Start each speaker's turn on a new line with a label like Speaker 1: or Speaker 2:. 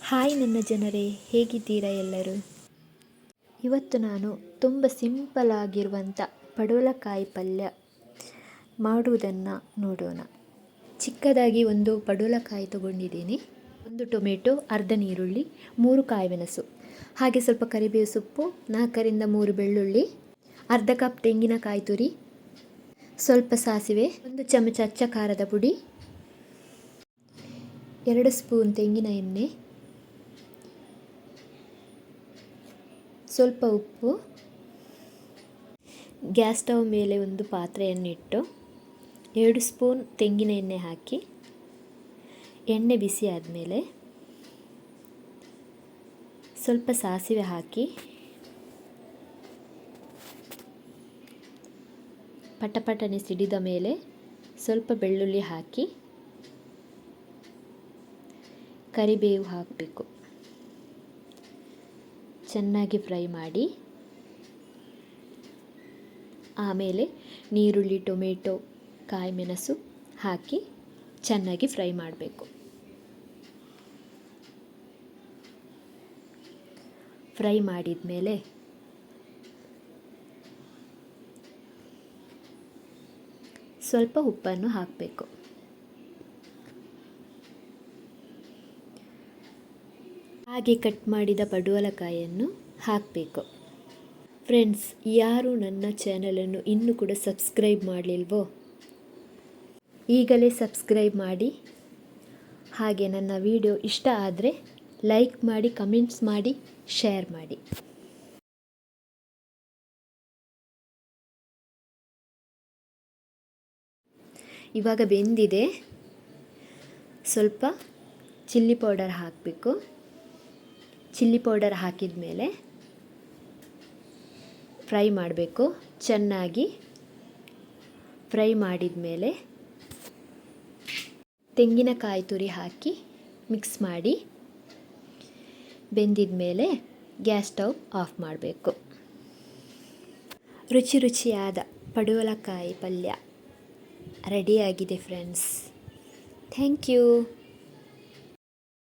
Speaker 1: Hi ನನ್ನ ಜನರೇ, ಹೇಗಿದ್ದೀರಾ ಎಲ್ಲರೂ? ಇವತ್ತು ನಾನು ತುಂಬ ಸಿಂಪಲ್ ಆಗಿರುವಂಥ ಪಡವಲಕಾಯಿ ಪಲ್ಯ ಮಾಡುವುದನ್ನು ನೋಡೋಣ. ಚಿಕ್ಕದಾಗಿ ಒಂದು ಪಡವಲಕಾಯಿ ತಗೊಂಡಿದ್ದೀನಿ, ಒಂದು ಟೊಮೆಟೊ, ಅರ್ಧ ನೀರುಳ್ಳಿ, 3 ಕಾಯಿಮೆಣಸು, ಹಾಗೆ ಸ್ವಲ್ಪ ಕರಿಬೇವು ಸೊಪ್ಪು, 4 ರಿಂದ 3 ಬೆಳ್ಳುಳ್ಳಿ, ಅರ್ಧ ಕಪ್ ತೆಂಗಿನಕಾಯಿ ತುರಿ, ಸ್ವಲ್ಪ ಸಾಸಿವೆ, 1 ಚಮಚ ಅಚ್ಚ ಖಾರದ ಪುಡಿ, 2 ಸ್ಪೂನ್ ತೆಂಗಿನ ಎಣ್ಣೆ, ಸ್ವಲ್ಪ ಉಪ್ಪು. ಗ್ಯಾಸ್ ಸ್ಟವ್ ಮೇಲೆ ಒಂದು ಪಾತ್ರೆಯನ್ನಿಟ್ಟು 2 ಸ್ಪೂನ್ ತೆಂಗಿನ ಎಣ್ಣೆ ಹಾಕಿ, ಎಣ್ಣೆ ಬಿಸಿ ಆದಮೇಲೆ ಸ್ವಲ್ಪ ಸಾಸಿವೆ ಹಾಕಿ, ಪಟಪಟನೆ ಸಿಡಿದ ಮೇಲೆ ಸ್ವಲ್ಪ ಬೆಳ್ಳುಳ್ಳಿ ಹಾಕಿ, ಕರಿಬೇವು ಹಾಕಬೇಕು. ಚೆನ್ನಾಗಿ ಫ್ರೈ ಮಾಡಿ, ಆಮೇಲೆ ನೀರುಳ್ಳಿ, ಟೊಮೆಟೊ, ಕಾಯಿಮೆಣಸು ಹಾಕಿ ಚೆನ್ನಾಗಿ ಫ್ರೈ ಮಾಡಬೇಕು. ಫ್ರೈ ಮಾಡಿದ ಮೇಲೆ ಸ್ವಲ್ಪ ಉಪ್ಪನ್ನು ಹಾಕಬೇಕು. ಹಾಗೆ ಕಟ್ ಮಾಡಿದ ಪಡವಲಕಾಯಿಯನ್ನು ಹಾಕಬೇಕು. ಫ್ರೆಂಡ್ಸ್, ಯಾರು ನನ್ನ ಚಾನಲನ್ನು ಇನ್ನೂ ಕೂಡ ಸಬ್ಸ್ಕ್ರೈಬ್ ಮಾಡಲಿಲ್ವೋ ಈಗಲೇ ಸಬ್ಸ್ಕ್ರೈಬ್ ಮಾಡಿ. ಹಾಗೆ ನನ್ನ ವಿಡಿಯೋ ಇಷ್ಟ ಆದರೆ ಲೈಕ್ ಮಾಡಿ, ಕಮೆಂಟ್ಸ್ ಮಾಡಿ, ಶೇರ್ ಮಾಡಿ. ಇವಾಗ ಬೆಂದಿದೆ, ಸ್ವಲ್ಪ ಚಿಲ್ಲಿ ಪೌಡರ್ ಹಾಕಬೇಕು. ಚಿಲ್ಲಿ ಪೌಡರ್ ಹಾಕಿದ ಮೇಲೆ ಫ್ರೈ ಮಾಡಬೇಕು. ಚೆನ್ನಾಗಿ ಫ್ರೈ ಮಾಡಿದ ಮೇಲೆ ತೆಂಗಿನಕಾಯಿ ತುರಿ ಹಾಕಿ ಮಿಕ್ಸ್ ಮಾಡಿ, ಬೆಂದಿದ ಮೇಲೆ ಗ್ಯಾಸ್ ಸ್ಟವ್ ಆಫ್ ಮಾಡಬೇಕು. ರುಚಿ ರುಚಿಯಾದ ಪಡವಲಕಾಯಿ ಪಲ್ಯ ರೆಡಿಯಾಗಿದೆ ಫ್ರೆಂಡ್ಸ್. Thank you.